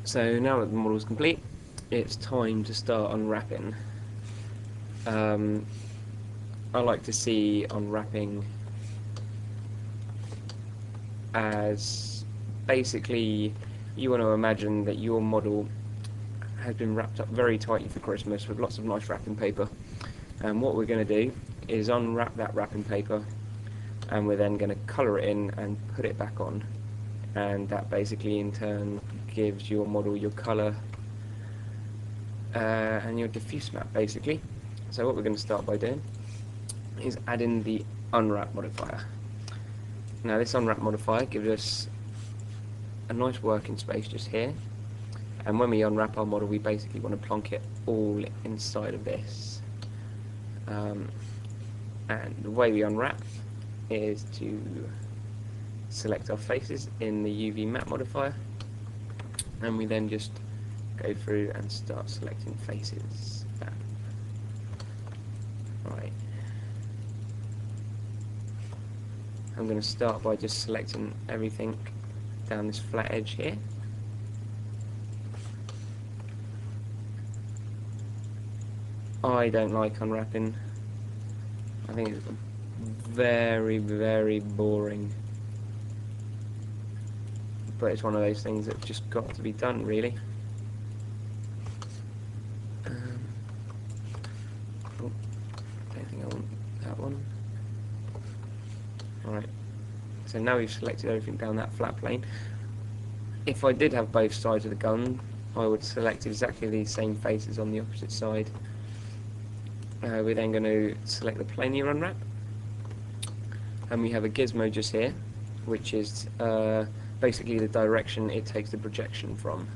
So now that the model is complete, it's time to start unwrapping. Um, I like to see unwrapping as basically you want to imagine that your model has been wrapped up very tightly for Christmas with lots of nice wrapping paper. And what we're going to do is unwrap that wrapping paper, and we're then going to colour it in and put it back on. And that basically in turn gives your model your colour and your diffuse map basically. So what we're going to start by doing is adding the unwrap modifier. Now this unwrap modifier gives us a nice working space just here, and when we unwrap our model we basically want to plonk it all inside of this. And the way we unwrap is to select our faces in the UV map modifier, and we then just go through and start selecting faces. Right. I'm going to start by just selecting everything down this flat edge here. I don't like unwrapping. I think it's very, very boring. But it's one of those things that's just got to be done, really. Oh, don't think I want that one. Alright, so now we've selected everything down that flat plane. If I did have both sides of the gun, I would select exactly these same faces on the opposite side. We're then going to select the planar unwrap, and we have a gizmo just here, which is basically the direction it takes the projection from.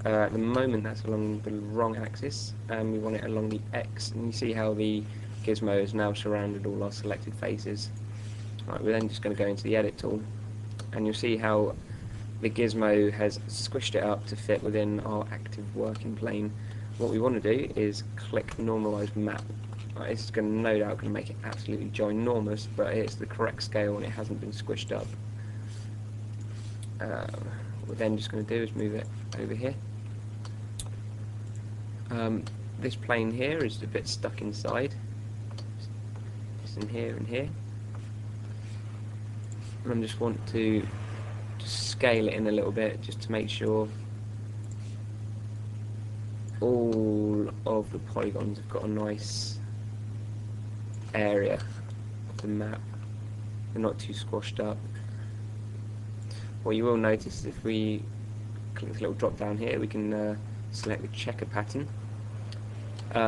At the moment that's along the wrong axis, and we want it along the X, and you see how the gizmo has now surrounded all our selected faces. Right, we're then just going to go into the edit tool, and you'll see how the gizmo has squished it up to fit within our active working plane. What we want to do is click normalize map. Right, this is going to no doubt going to make it absolutely ginormous, but it's the correct scale and it hasn't been squished up. What we're then just going to do is move it over here. This plane here is a bit stuck inside, just in here and here. And I just want to scale it in a little bit just to make sure all of the polygons have got a nice area of the map. They're not too squashed up. What you will notice is if we click this little drop down here, we can select the checker pattern.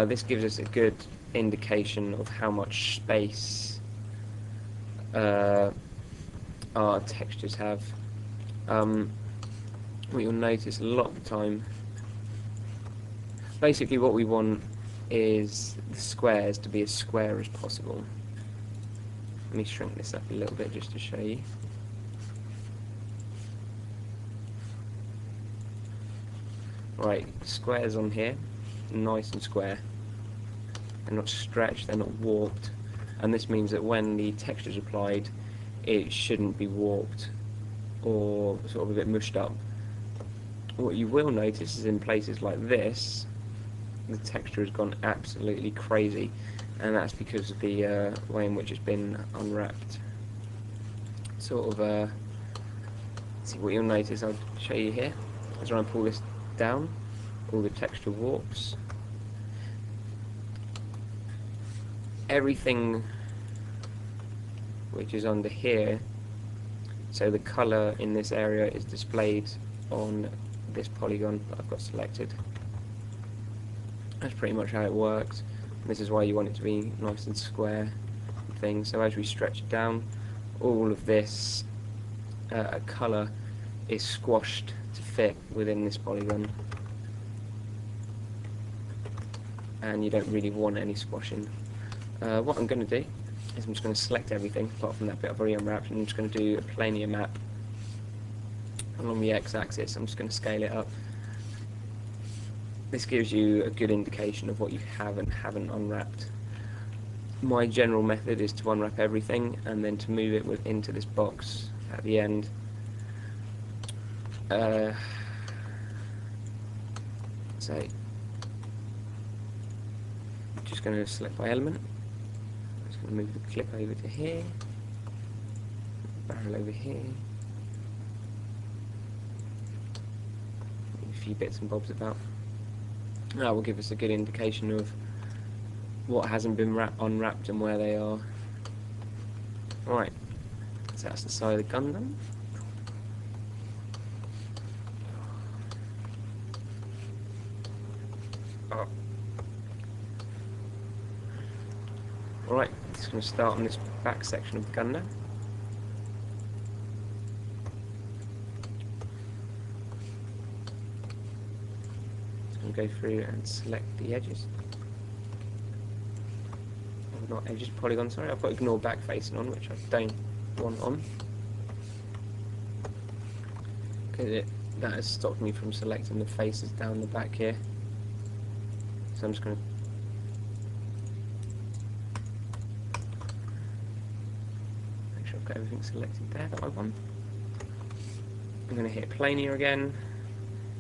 This gives us a good indication of how much space our textures have. What you'll notice a lot of the time, basically what we want is the squares to be as square as possible. Let me shrink this up a little bit just to show you. Right, squares on here, nice and square. They're not stretched, they're not warped, and this means that when the texture is applied, it shouldn't be warped or sort of a bit mushed up. What you will notice is in places like this, the texture has gone absolutely crazy, and that's because of the way in which it's been unwrapped. Sort of, see what you'll notice, I'll show you here. As I pull this down, all the texture warps. Everything which is under here, so the colour in this area is displayed on this polygon that I've got selected. That's pretty much how it works. And this is why you want it to be nice and square and things. So as we stretch it down, all of this colour is squashed to fit within this polygon, and you don't really want any squashing. What I'm going to do is I'm just going to select everything apart from that bit I've already unwrapped, and I'm just going to do a planar map along the x-axis. I'm just going to scale it up. This gives you a good indication of what you have and haven't unwrapped. My general method is to unwrap everything and then to move it into this box at the end. So I'm just going to select by element. I'm just going to move the clip over to here, barrel over here, a few bits and bobs about. That will give us a good indication of what hasn't been unwrapped and where they are. Right, so that's the side of the gun done. Oh. Right, just going to start on this back section of the gun now. Just going to go through and select the edges. Not edges, polygon, sorry. I've got ignore back facing on, which I don't want on. Because that has stopped me from selecting the faces down the back here. So I'm just going to make sure I've got everything selected there that I want. I'm going to hit plane here again,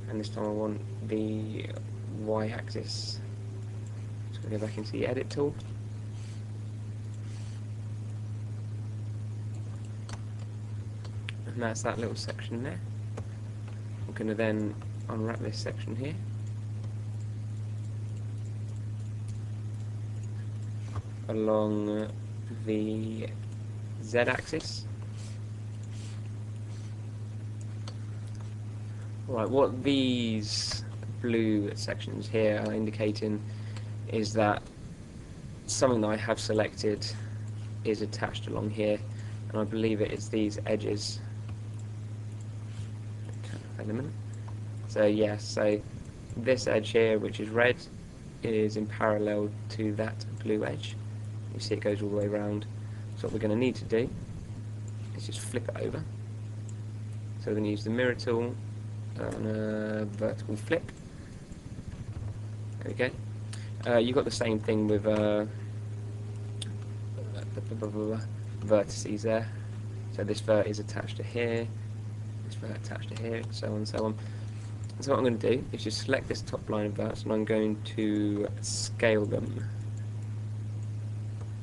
and this time I want the y-axis. Just going to go back into the edit tool. And that's that little section there. I'm going to then unwrap this section here. Along the z-axis. Right, what these blue sections here are indicating is that something that I have selected is attached along here, and I believe it is these edges. Element. So yeah, so this edge here, which is red, is in parallel to that blue edge. You see it goes all the way around. So what we're going to need to do is just flip it over. So we're going to use the mirror tool and a vertical flip. There we go. You've got the same thing with vertices there. So this vert is attached to here, this vert attached to here, so on and so on. So what I'm going to do is just select this top line of verts, and I'm going to scale them.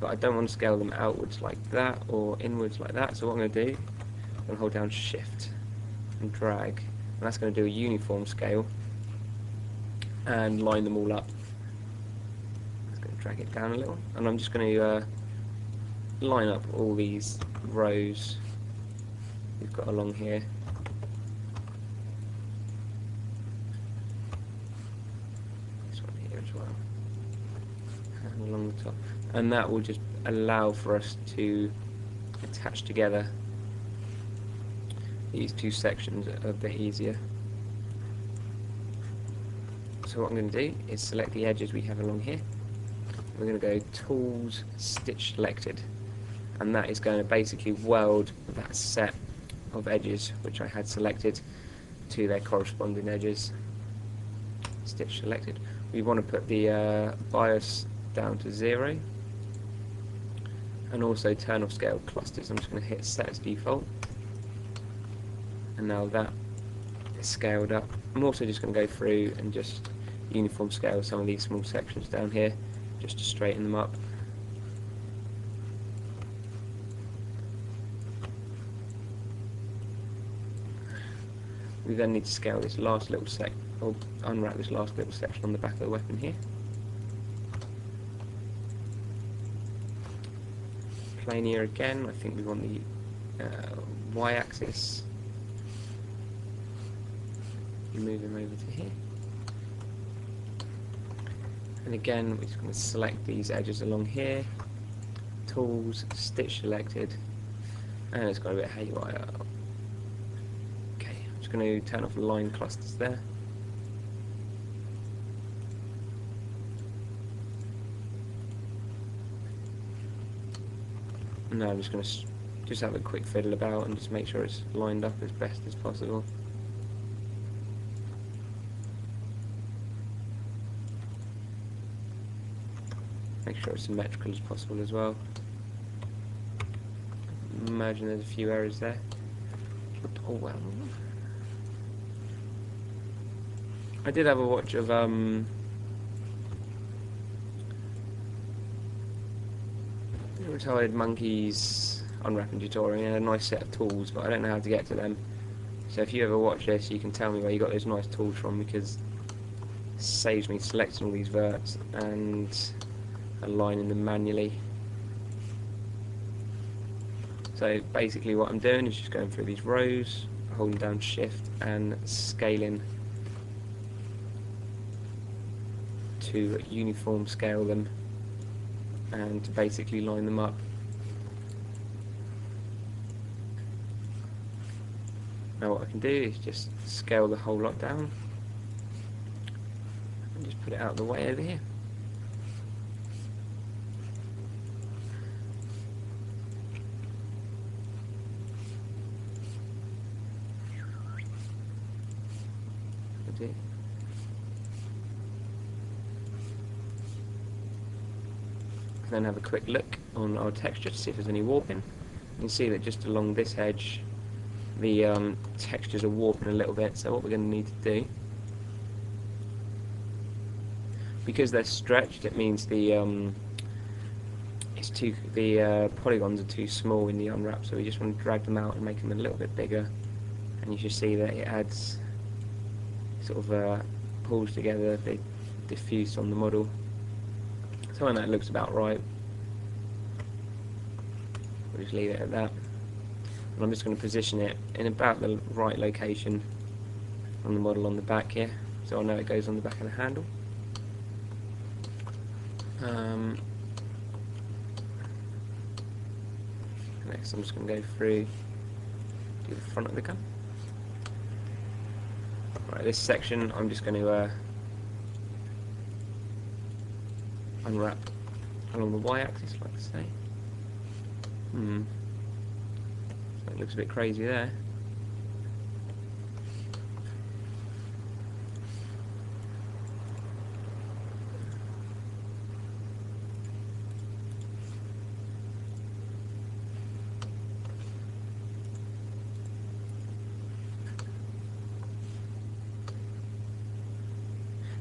But I don't want to scale them outwards like that or inwards like that. So what I'm going to do, I'm going to hold down Shift and drag, and that's going to do a uniform scale and line them all up. I'm just going to drag it down a little, and I'm just going to line up all these rows we've got along here. This one here as well, and along the top, and that will just allow for us to attach together these two sections a bit easier. So what I'm going to do is select the edges we have along here. We're going to go Tools, Stitch Selected, and that is going to basically weld that set of edges which I had selected to their corresponding edges. Stitch Selected. We want to put the bias down to 0, and also turn off scale clusters. I'm just going to hit Set as Default, and now that is scaled up. I'm also just going to go through and just uniform scale some of these small sections down here just to straighten them up. We then need to scale this last little or unwrap this last little section on the back of the weapon here. Plane here again, I think we want the y-axis. Move him over to here. And again, we're just going to select these edges along here. Tools, Stitch Selected, and it's got a bit haywire. Okay, I'm just going to turn off the line clusters there. And now I'm just going to just have a quick fiddle about and just make sure it's lined up as best as possible. Make sure it's symmetrical as possible as well. Imagine there's a few errors there. Oh well. I did have a watch of Retired Monkey's unwrapping tutorial. He had a nice set of tools, but I don't know how to get to them. So if you ever watch this, you can tell me where you got those nice tools from, because it saves me selecting all these verts and aligning them manually. So basically what I'm doing is just going through these rows, holding down shift and scaling to uniform scale them and to basically line them up. Now what I can do is just scale the whole lot down and just put it out of the way over here. That's it. Then have a quick look on our texture to see if there's any warping. You can see that just along this edge the textures are warping a little bit, so what we're going to need to do, because they're stretched, it means the polygons are too small in the unwrap, so we just want to drag them out and make them a little bit bigger, and you should see that it adds sort of pulls together, they diffuse on the model. So when that looks about right, we'll just leave it at that. And I'm just going to position it in about the right location on the model on the back here, so I know it goes on the back of the handle. Next I'm just going to go through to the front of the gun. Right, this section I'm just going to unwrap along the y-axis, like I say. So it looks a bit crazy there.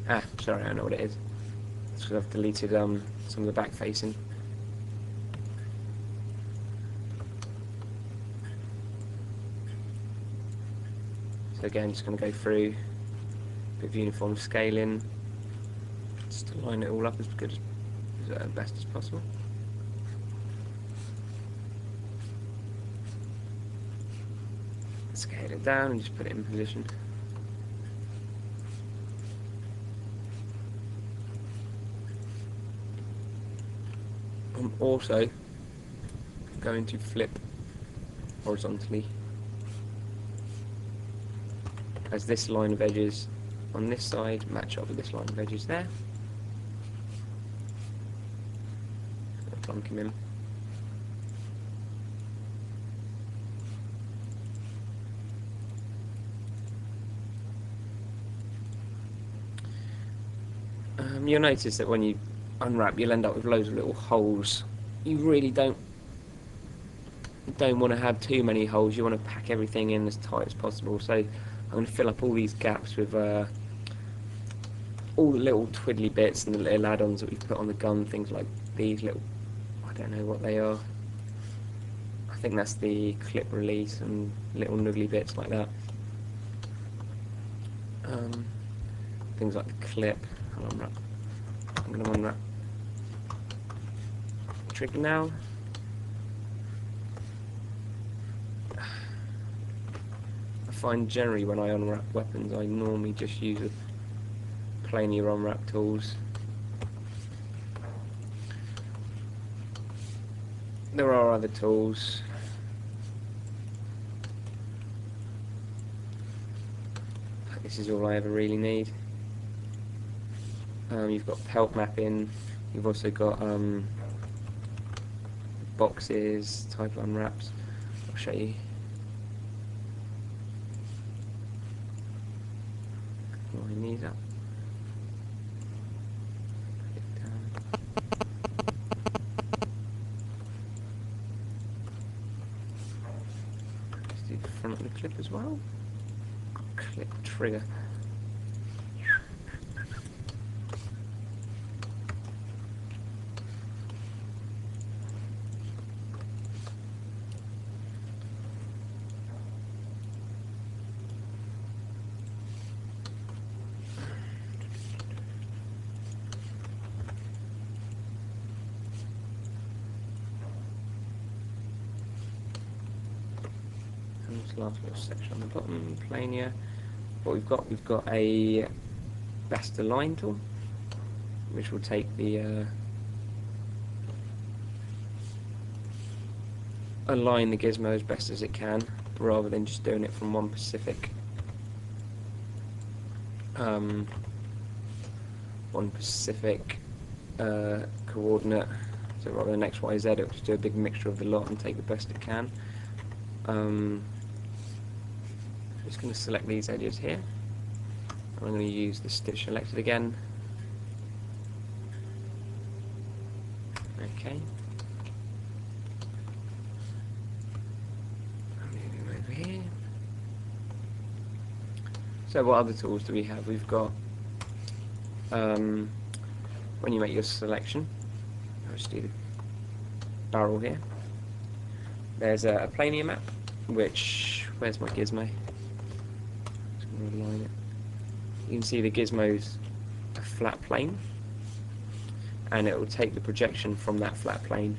Ah, sorry, I know what it is. It's because I've deleted some of the back facing. So again, just going to go through a bit of uniform scaling, just to line it all up as good as best as possible. Scale it down and just put it in position. I'm also going to flip horizontally, as this line of edges on this side match up with this line of edges there. Plonk him in. You'll notice that when you unwrap, you'll end up with loads of little holes. You really don't want to have too many holes. You want to pack everything in as tight as possible. So I'm going to fill up all these gaps with all the little twiddly bits and the little add-ons that we've put on the gun. Things like these little, I don't know what they are. I think that's the clip release and little noodly bits like that. Things like the clip. I'm going to unwrap the trigger now. I find generally when I unwrap weapons, I normally just use a plain unwrap tools. There are other tools. This is all I ever really need. You've got pelt mapping, you've also got boxes, type of unwraps. I'll show you. Line these up. Put it down. Let's do the front of the clip as well. Clip trigger. last little section on the bottom, plania. What we've got a best align tool, which will take the align the gizmo as best as it can, rather than just doing it from one specific coordinate. So rather than X, Y, Z, it'll just do a big mixture of the lot and take the best it can. Just going to select these edges here. I'm going to use the stitch selected again. Okay. Moving over here. So what other tools do we have? We've got, when you make your selection, I'll just do the barrel here. There's a plania map, which, where's my gizmo? Just going to align it. You can see the gizmo's a flat plane, and it will take the projection from that flat plane.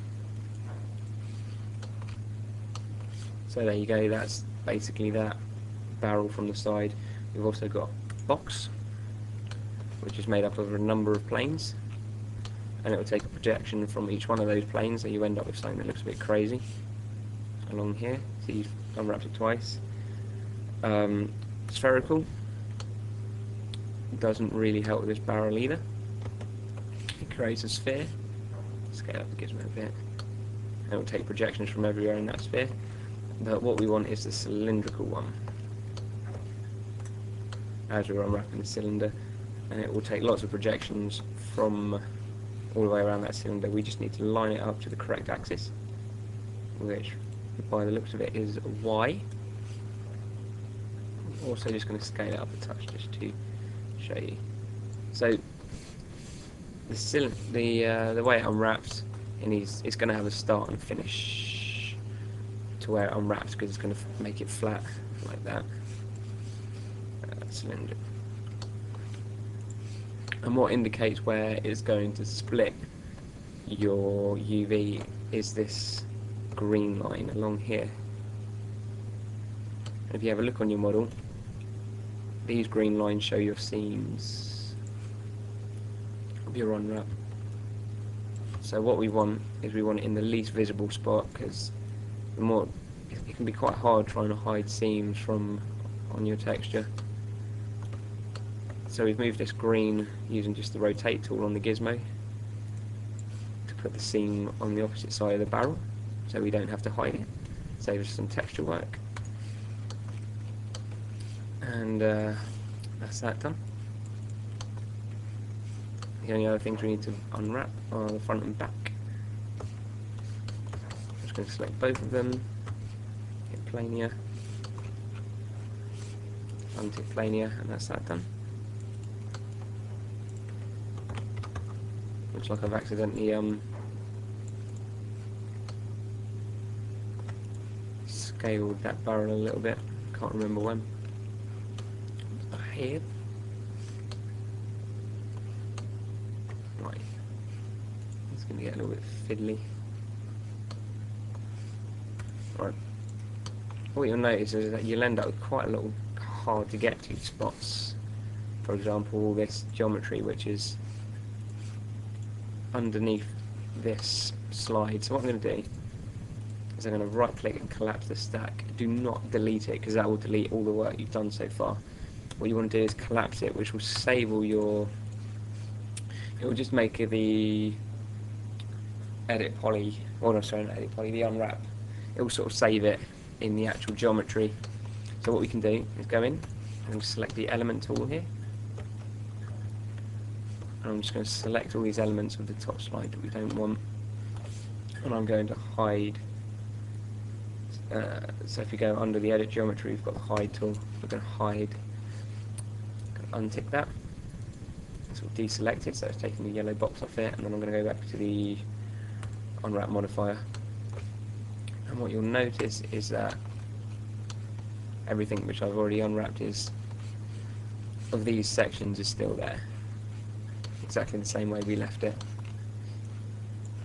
So there you go, that's basically that barrel from the side. We've also got a box, which is made up of a number of planes, and it will take a projection from each one of those planes, so you end up with something that looks a bit crazy along here. So you've unwrapped it twice. Spherical doesn't really help with this barrel either. It creates a sphere. Scale up the gizmo a bit, and it will take projections from everywhere in that sphere. But what we want is the cylindrical one. As we're unwrapping the cylinder, and it will take lots of projections from all the way around that cylinder. We just need to line it up to the correct axis, which by the looks of it is Y. I'm also just going to scale it up a touch just to show you. So the way it unwraps, and it's going to have a start and finish to where it unwraps, because it's going to make it flat like that. Cylinder. And what indicates where it's going to split your UV is this green line along here. And if you have a look on your model, these green lines show your seams of your unwrap. So what we want is we want it in the least visible spot, because the more it can be quite hard trying to hide seams from on your texture. So we've moved this green using just the rotate tool on the gizmo to put the seam on the opposite side of the barrel, so we don't have to hide it. Saves us some texture work. And that's that done. The only other things we need to unwrap are the front and back. I'm just going to select both of them, hit plania, untick plania, and that's that done. Looks like I've accidentally scaled that barrel a little bit. Can't remember when. Here. Right. It's going to get a little bit fiddly. Right. What you'll notice is that you'll end up with quite a little hard to get to spots. For example, all this geometry, which is underneath this slide. So what I'm going to do is I'm going to right click and collapse the stack. Do not delete it, because that will delete all the work you've done so far. What you want to do is collapse it, which will save all your, it will just make the edit poly, or no, sorry, not edit poly, the unwrap, it will sort of save it in the actual geometry. So what we can do is go in and select the element tool here. And I'm just going to select all these elements of the top slide that we don't want, and I'm going to hide. So if you go under the edit geometry, we've got the hide tool. We're going to hide, untick that. So we'll deselect it, so it's taking the yellow box off it, and then I'm going to go back to the unwrap modifier. And what you'll notice is that everything which I've already unwrapped is of these sections is still there. Exactly the same way we left it.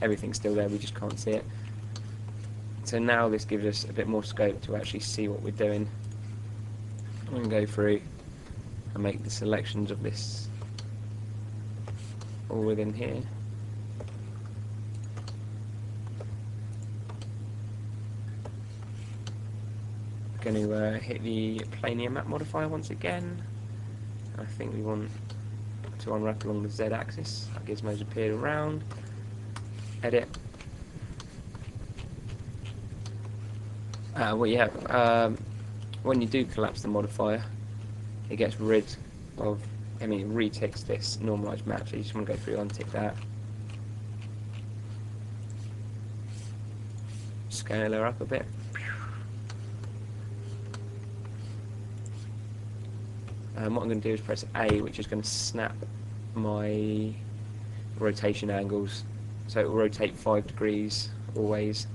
Everything's still there, we just can't see it. So now this gives us a bit more scope to actually see what we're doing. I'm going to go through and make the selections of this all within here. Going to hit the planar map modifier once again. I think we want to unwrap along the Z axis. That gizmo's appeared around. Edit. When you do collapse the modifier, it gets rid of, it reticks this normalized map, so you just want to go through and untick that. Scale her up a bit. What I'm going to do is press A, which is going to snap my rotation angles, so it will rotate 5 degrees always.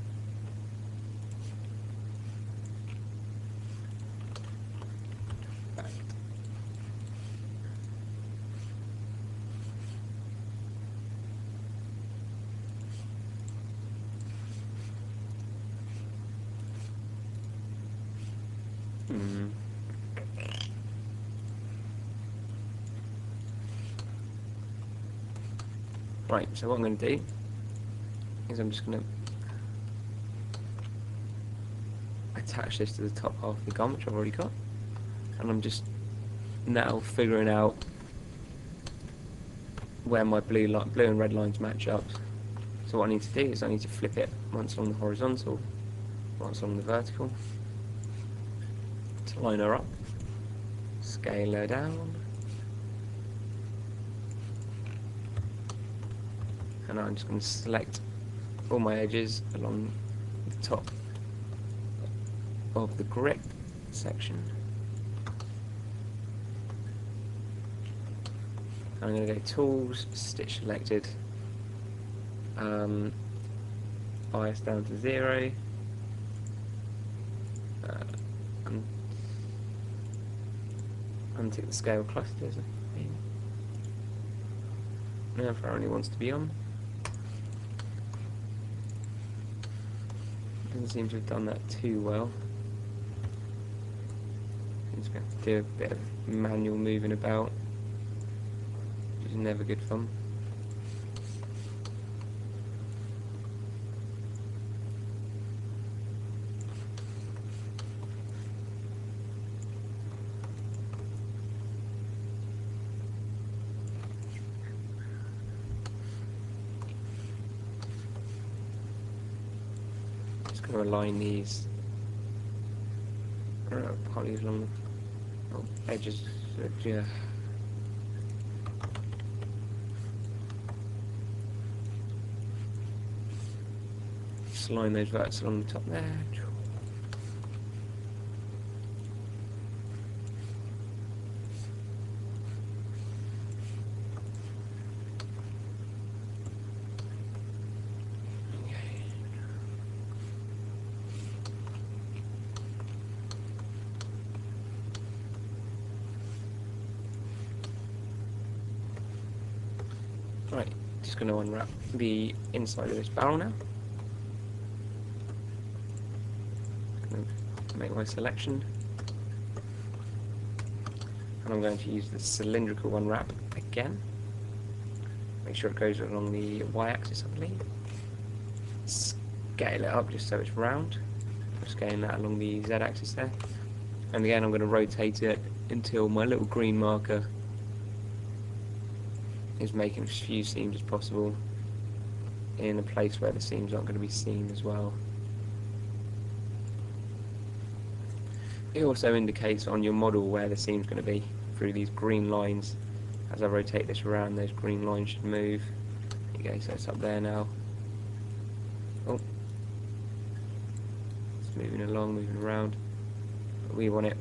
Right, so what I'm going to do is I'm just going to attach this to the top half of the gun, which I've already got, and I'm just now figuring out where my blue and red lines match up. So what I need to do is I need to flip it once along the horizontal, once along the vertical, to line her up, scale her down, and I'm just going to select all my edges along the top of the grip section. I'm going to go Tools, Stitch Selected, bias down to 0, untick the scale clusters. Now if it only wants to be on. Doesn't seem to have done that too well. I'm just going to do a bit of manual moving about, which is never good fun. Just going to align these partly along the edges. Yeah. Just line those verts along the top there. Right, just going to unwrap the inside of this barrel now. Going to make my selection, and I'm going to use the cylindrical unwrap again. Make sure it goes along the y-axis, I believe. Scale it up just so it's round. I'm scaling that along the z-axis there. And again, I'm going to rotate it until my little green marker is making as few seams as possible in a place where the seams aren't going to be seen as well. It also indicates on your model where the seam's going to be through these green lines. As I rotate this around, those green lines should move. There you go, so it's up there now. Oh, it's moving along, moving around. But we want it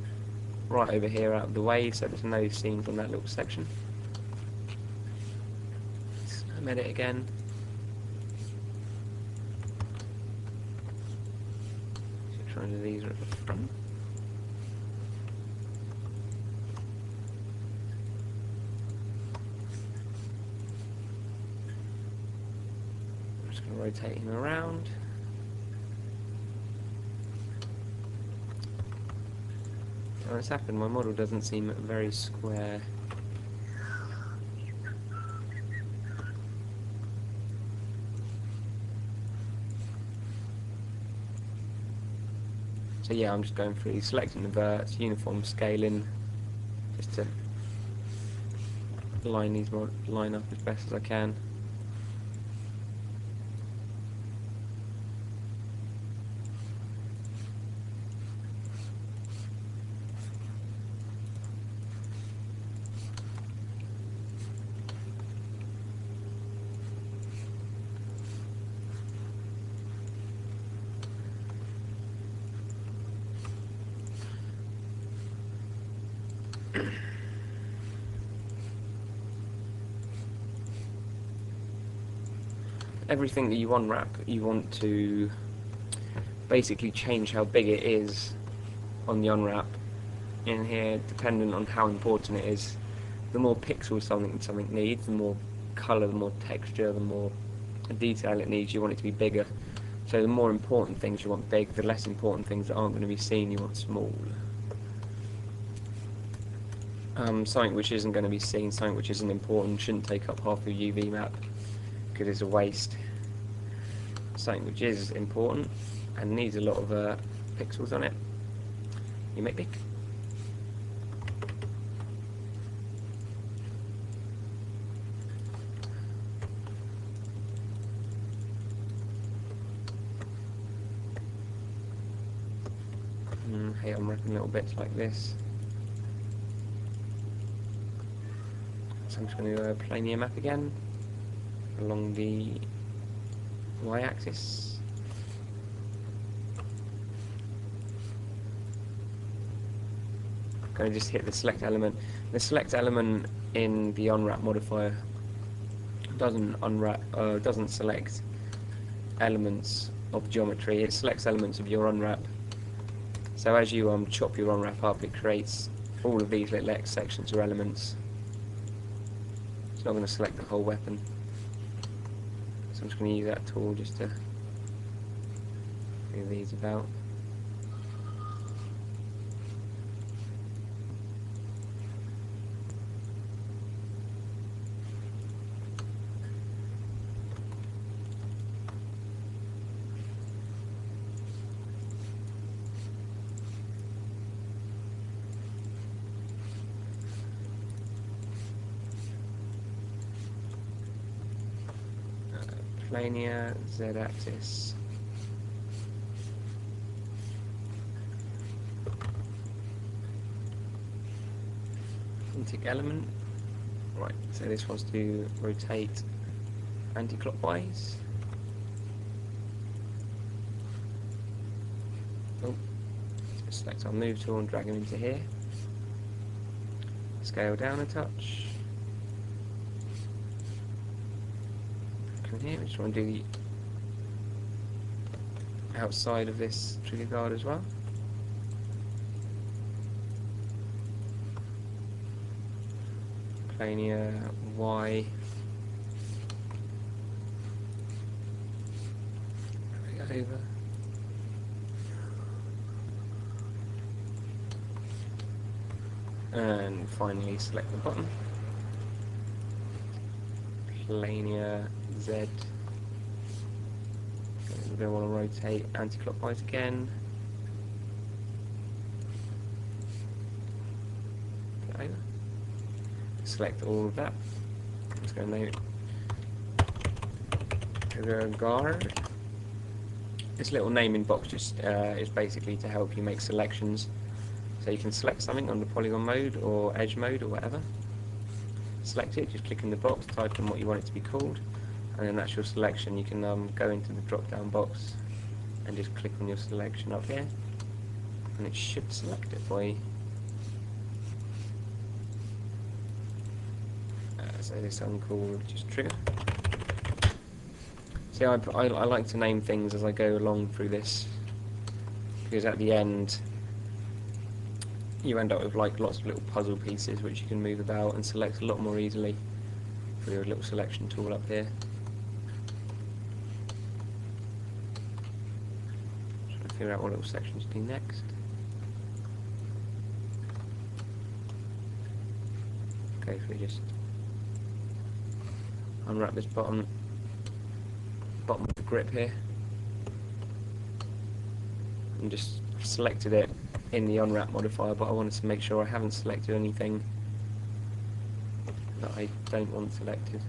right over here out of the way, so there's no seams on that little section. Edit again. So trying to do these at the front. I'm just going to rotate him around. what's happened, my model doesn't seem very square. So yeah, I'm just going through selecting the verts, uniform scaling, just to line up as best as I can. Everything that you unwrap, you want to basically change how big it is on the unwrap in here, dependent on how important it is. The more pixels something needs, the more colour, the more texture, the more detail it needs, you want it to be bigger. So the more important things you want big, the less important things that aren't going to be seen you want small. Something which isn't going to be seen, something which isn't important, shouldn't take up half your UV map because it's a waste. Something which is important and needs a lot of pixels on it, you make big. Hey, I'm wrapping little bits like this. So I'm just going to plane the map again along the y-axis. I'm going to just hit the select element. The select element in the unwrap modifier doesn't select elements of geometry. It selects elements of your unwrap. So as you chop your unwrap up, it creates all of these little X sections or elements. It's not going to select the whole weapon. So I'm just going to use that tool just to move these about. Linear Z-axis. Intic element. Right, so this wants to rotate anti-clockwise. Oh, select our move tool and drag him into here. Scale down a touch. Here, we just want to do the outside of this trigger guard as well. Planar Y. Over. And finally select the bottom. Planar Z. We're going to want to rotate anti-clockwise again. Over. Select all of that. Let's go name it trigger guard. This little naming box just is basically to help you make selections. So you can select something on the polygon mode or edge mode or whatever. Select it, just click in the box, type in what you want it to be called, and then that's your selection. You can go into the drop down box and just click on your selection up here and it should select it for you. So this one called just trigger. See, I like to name things as I go along through this, because at the end you end up with like lots of little puzzle pieces which you can move about and select a lot more easily through your little selection tool up here. Trying to figure out what little sections to do next. Okay, if we just unwrap this bottom of the grip here, and just selected it in the unwrap modifier, but I wanted to make sure I haven't selected anything that I don't want selected.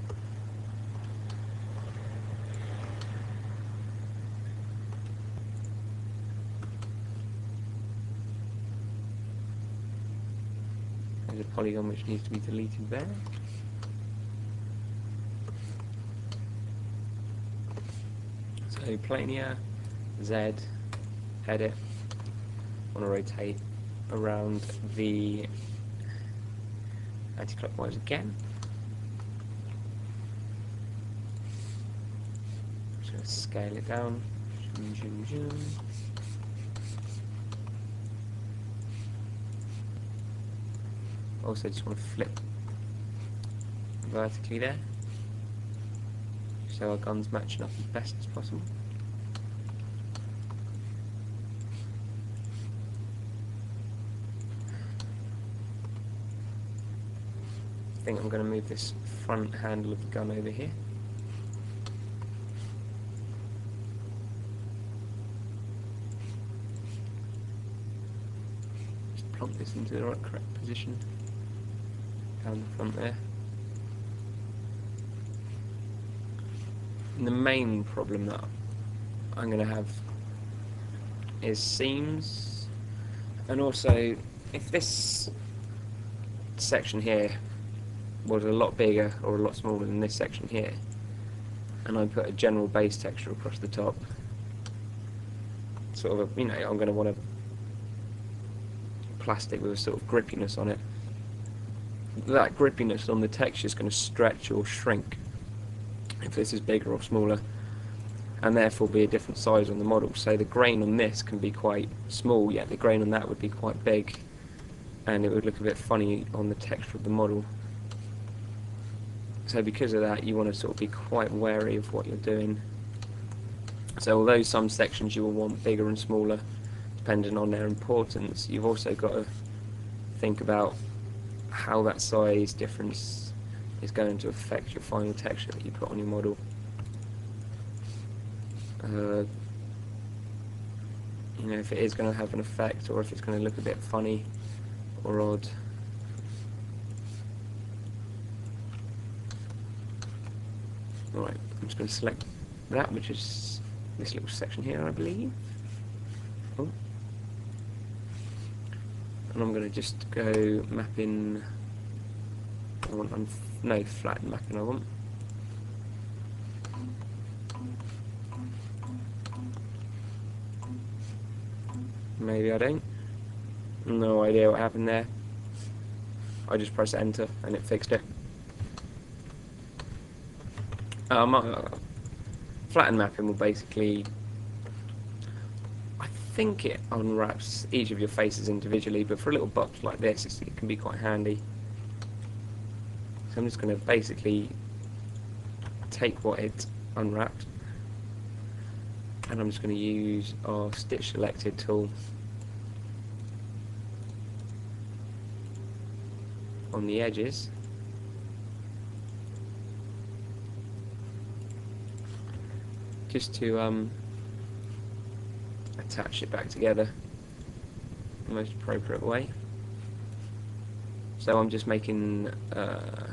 There's a polygon which needs to be deleted there. So planar, Z, edit, want to rotate around the anti-clockwise again. Just going to scale it down. Also just want to flip vertically there, so our gun's matching up as best as possible. I think I'm going to move this front handle of the gun over here. Just plonk this into the right correct position down the front there. And the main problem that I'm going to have is seams, and also if this section here was a lot bigger or a lot smaller than this section here, and I put a general base texture across the top, sort of, you know, I'm going to want a plastic with a sort of grippiness on it. That grippiness on the texture is going to stretch or shrink if this is bigger or smaller, and therefore be a different size on the model. So the grain on this can be quite small, yet the grain on that would be quite big, and it would look a bit funny on the texture of the model. So because of that, you want to sort of be quite wary of what you're doing. So although some sections you will want bigger and smaller depending on their importance, you've also got to think about how that size difference is going to affect your final texture that you put on your model. You know, if it is going to have an effect, or if it's going to look a bit funny or odd. Alright, I'm just going to select that, which is this little section here, I believe. Oh. And I'm going to just go mapping. I want no flat mapping. I want. Maybe I don't. No idea what happened there. I just pressed enter and it fixed it. Flatten mapping will basically, I think it unwraps each of your faces individually, but for a little box like this, it can be quite handy. So I'm just going to basically take what it unwrapped, and I'm just going to use our stitch selected tool on the edges just to attach it back together in the most appropriate way. So I'm just making, I'm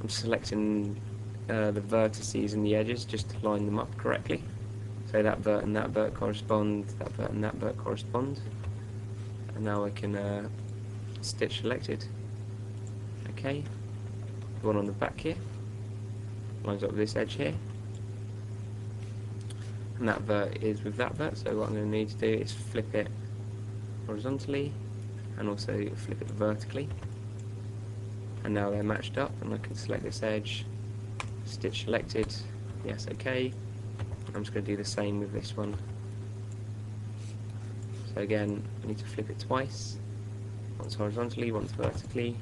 selecting the vertices and the edges just to line them up correctly. So that vert and that vert correspond, that vert and that vert correspond. And now I can stitch selected. Okay, the one on the back here lines up with this edge here. And that vert is with that vert, so what I'm going to need to do is flip it horizontally and also flip it vertically. And now they're matched up, and I can select this edge, stitch selected, yes, okay. I'm just going to do the same with this one. So again, I need to flip it twice, once horizontally, once vertically.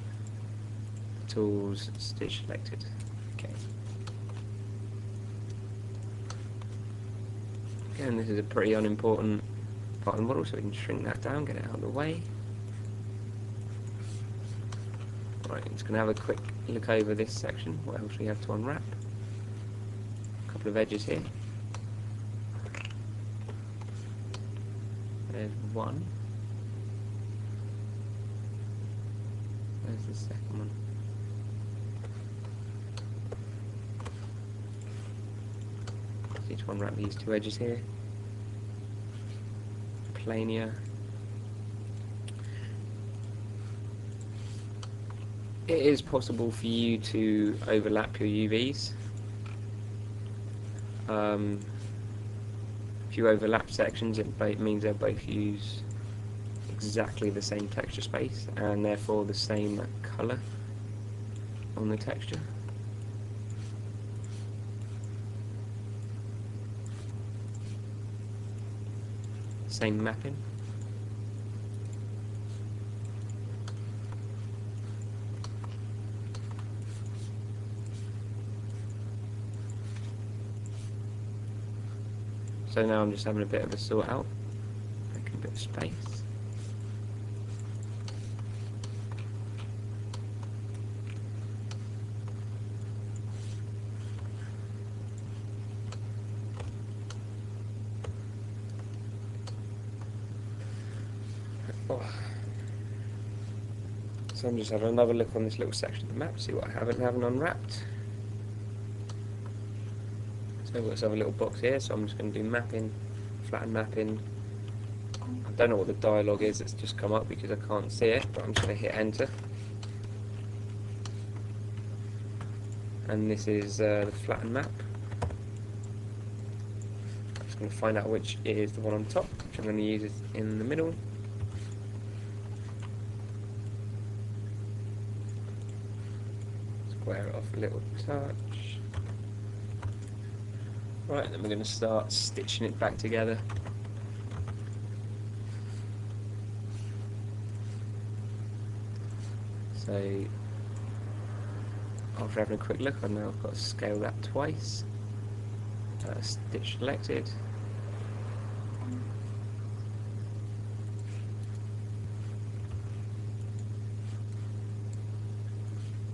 Tools, stitch selected. Okay. Again, this is a pretty unimportant part of the model, so we can shrink that down, get it out of the way. Right, I'm just going to have a quick look over this section. What else we have to unwrap? A couple of edges here. There's one. Where's the second one? Just need to unwrap these two edges here. Plania. It is possible for you to overlap your UVs. If you overlap sections, it means they'll both use exactly the same texture space and therefore the same colour on the texture. Same mapping. So now I'm just having a bit of a sort out, making a bit of space. Oh. So I'm just having another look on this little section of the map, see what I haven't unwrapped. So I've got this other little box here, so I'm just going to do mapping, flatten mapping. I don't know what the dialogue is that's just come up because I can't see it, but I'm just going to hit enter. And this is the flatten map. I'm just going to find out which it is the one on top, which I'm going to use it in the middle. Square it off a little touch. Right, then we're going to start stitching it back together. So, after having a quick look, I know I've got to scale that twice. Stitch selected.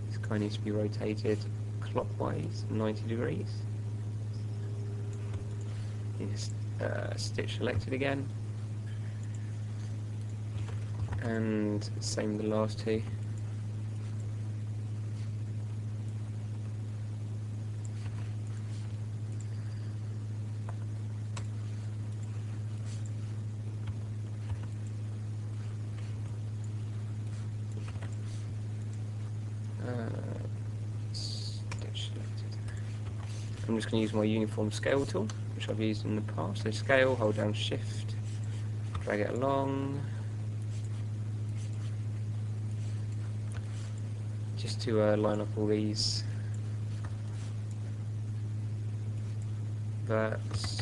This guy needs to be rotated clockwise, 90 degrees. Stitch selected again, and same with the last two. Stitch selected. I'm just going to use my uniform scale tool, which I've used in the past. So scale, hold down shift, drag it along, just to line up all these verts.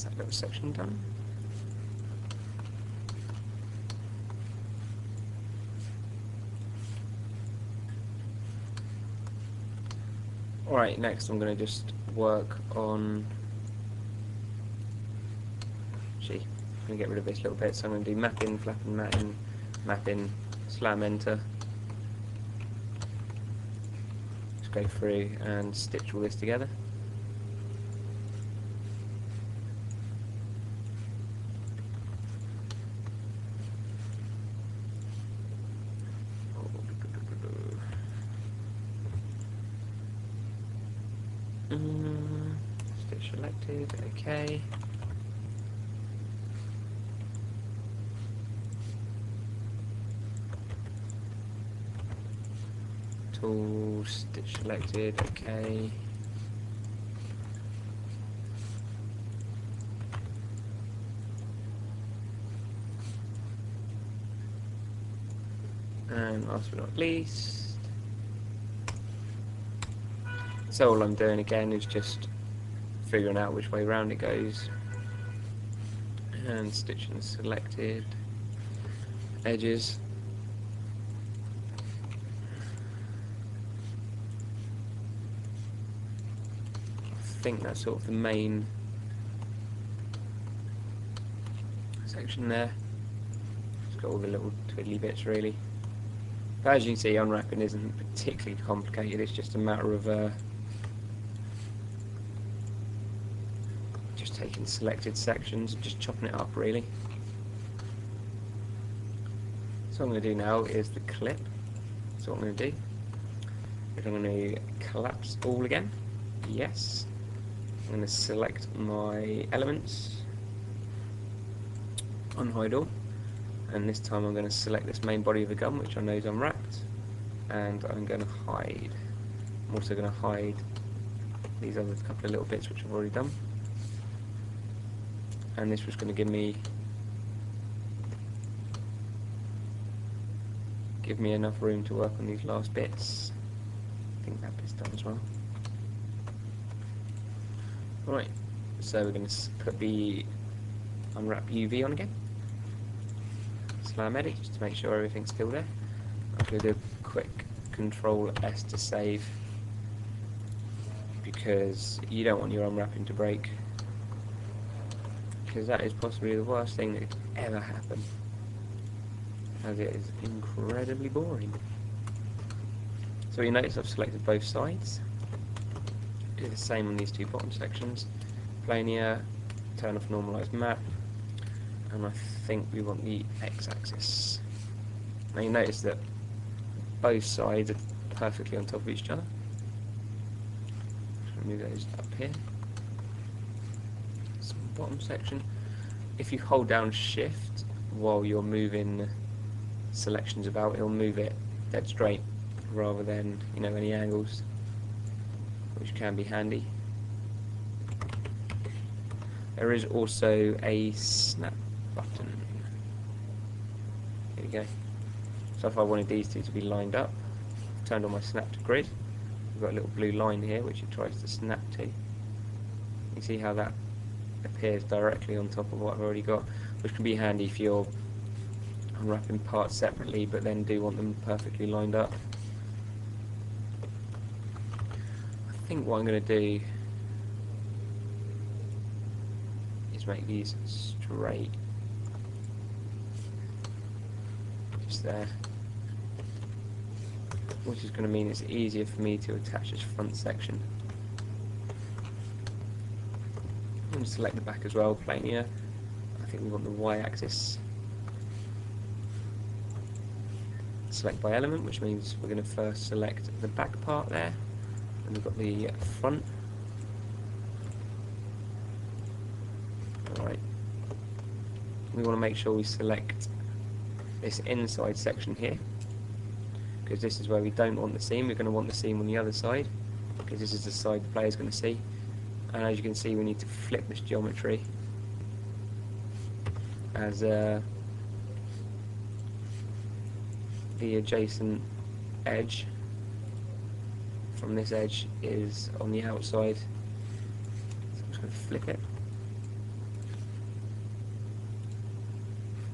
That little section done. Alright, next I'm going to just work on... Actually, I'm going to get rid of this little bit, so I'm going to do mapping, flapping, matting, mapping, slam enter. Just go through and stitch all this together. Stitch selected, okay. Tool, stitch selected, okay. And last but not least, so all I'm doing again is just figuring out which way round it goes, and stitching selected. edges. I think that's sort of the main section there. It's got all the little twiddly bits really. But as you can see, unwrapping isn't particularly complicated, it's just a matter of just taking selected sections and just chopping it up really. So what I'm going to do now is the clip. So what I'm going to do is I'm going to collapse all again. Yes. I'm going to select my elements, unhide all, and this time I'm going to select this main body of the gun, which I know is unwrapped, and I'm going to hide. I'm also going to hide these other couple of little bits which I've already done, and this was going to give me enough room to work on these last bits. I think that bit's done as well. Right, so we're going to put the unwrap UV on again. Slam edit just to make sure everything's still there. I'm going to do a quick Control S to save, because you don't want your unwrapping to break, because that is possibly the worst thing that could ever happen, as it is incredibly boring. So you notice I've selected both sides. Do the same on these two bottom sections. Planar, turn off normalized map, and I think we want the x-axis. Now you notice that both sides are perfectly on top of each other. Just move those up here. So bottom section. If you hold down Shift while you're moving selections about, it'll move it dead straight rather than, you know, any angles, which can be handy. There is also a snap button. Here we go. So if I wanted these two to be lined up, I've turned on my snap to grid. We've got a little blue line here which it tries to snap to. You see how that appears directly on top of what I've already got, which can be handy if you're unwrapping parts separately but then do want them perfectly lined up. I think what I'm going to do is make these straight, just there, which is going to mean it's easier for me to attach this front section. I'm going to select the back as well, planar. I think we want the y-axis. Select by element, which means we're going to first select the back part there, and we've got the front. Alright, we want to make sure we select this inside section here, because this is where we don't want the seam. We're going to want the seam on the other side, because this is the side the player is going to see. And as you can see, we need to flip this geometry as the adjacent edge from this edge is on the outside. So I'm just going to flip it.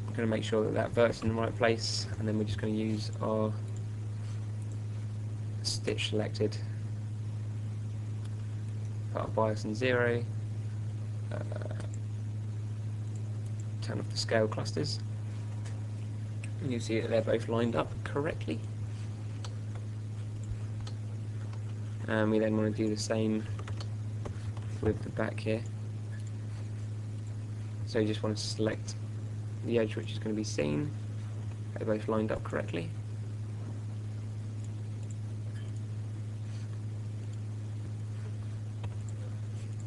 I'm going to make sure that that vert's in the right place, and then we're just going to use our stitch selected, put our bias on 0, turn off the scale clusters, and you see that they're both lined up correctly. And we then want to do the same with the back here. So you just want to select the edge which is going to be seen. They're both lined up correctly.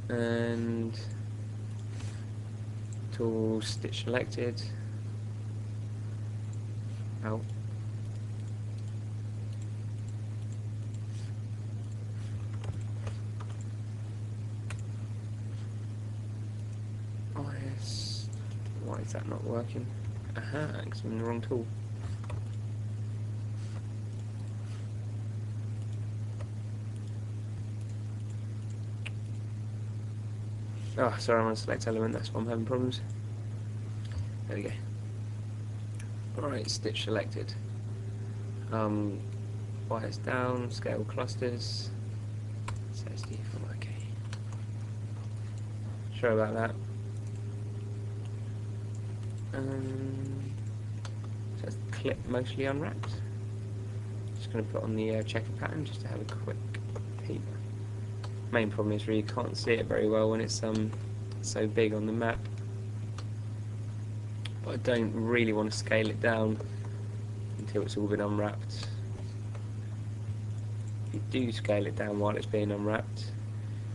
And tool stitch selected. Out. Bias. Why is that not working? Aha, because I'm in the wrong tool. Oh, sorry, I'm on select element, that's why I'm having problems. There we go. Alright, stitch selected. Wires down, scale clusters. Says default, okay. Sorry about that. Says clip mostly unwrapped. Just going to put on the checker pattern just to have a quick peek. Main problem is really you can't see it very well when it's so big on the map. But I don't really want to scale it down until it's all been unwrapped. If you do scale it down while it's being unwrapped,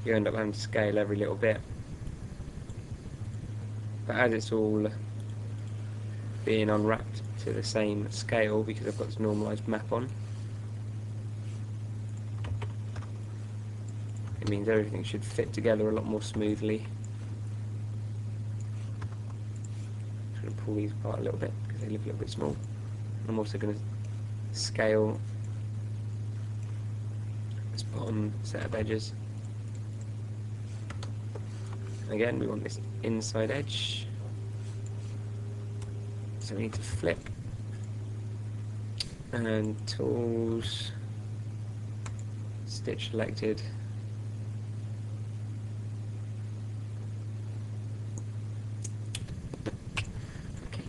you end up having to scale every little bit. But as it's all being unwrapped to the same scale, because I've got this normalised map on, it means everything should fit together a lot more smoothly. I'm going to pull these apart a little bit because they look a little bit small. I'm also going to scale this bottom set of edges. Again, we want this inside edge, so we need to flip. And tools, stitch selected. Okay.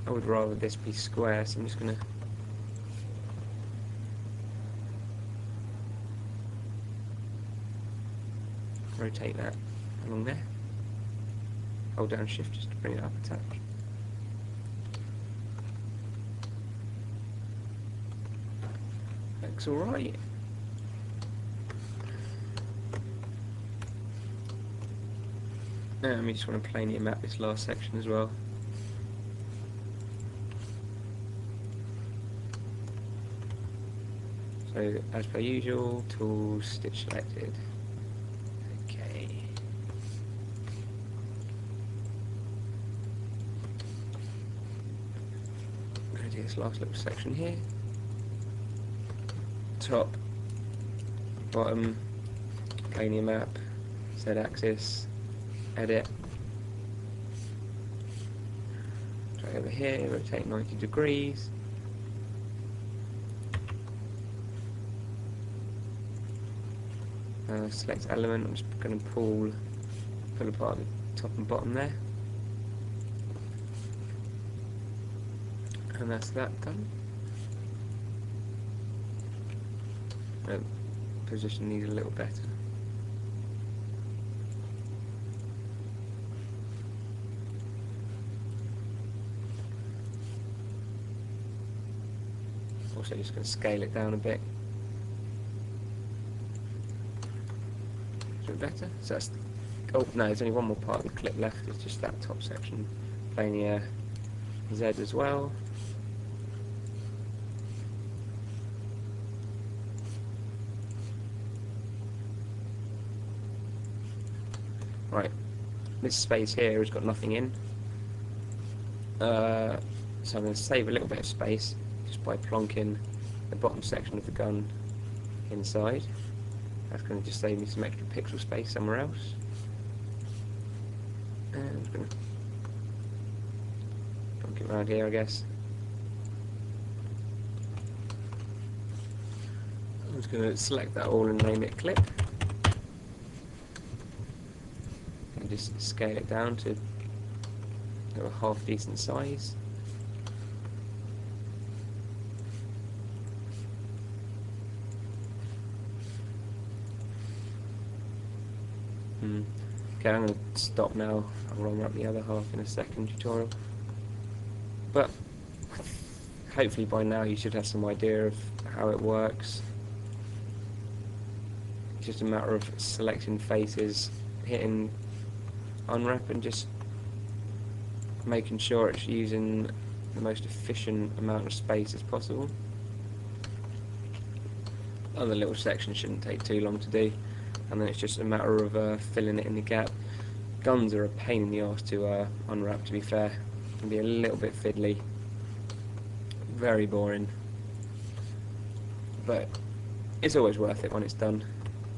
I would rather this be square, so I'm just going to rotate that along there. Hold down shift just to bring it up a touch. Looks alright. We just want to plainly map this last section as well. So as per usual, tools, stitch selected. Okay. I'm going to do this last little section here. Top, bottom, planar map, Z-axis, edit. Try over here, rotate 90 degrees. Select element, I'm just going to pull apart the top and bottom there. And that's that done. Position these a little better. Also just going to scale it down a bit. Is it better? So that's, oh no, there's only one more part of the clip left, it's just that top section. Planar Z as well. Right, this space here has got nothing in, so I'm going to save a little bit of space just by plonking the bottom section of the gun inside. That's going to just save me some extra pixel space somewhere else. And I'm going to plonk it around here, I guess. I'm just going to select that all and name it clip. Just scale it down to a half decent size. Okay, I'm going to stop now. I'll roll up the other half in a second tutorial. But hopefully by now you should have some idea of how it works. It's just a matter of selecting faces, hitting unwrap and just making sure it's using the most efficient amount of space as possible. Other little sections shouldn't take too long to do, and then it's just a matter of filling it in the gap. Guns are a pain in the arse to unwrap, to be fair. It can be a little bit fiddly, very boring, but it's always worth it when it's done.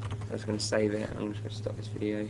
I'm just going to save it and I'm just going to stop this video.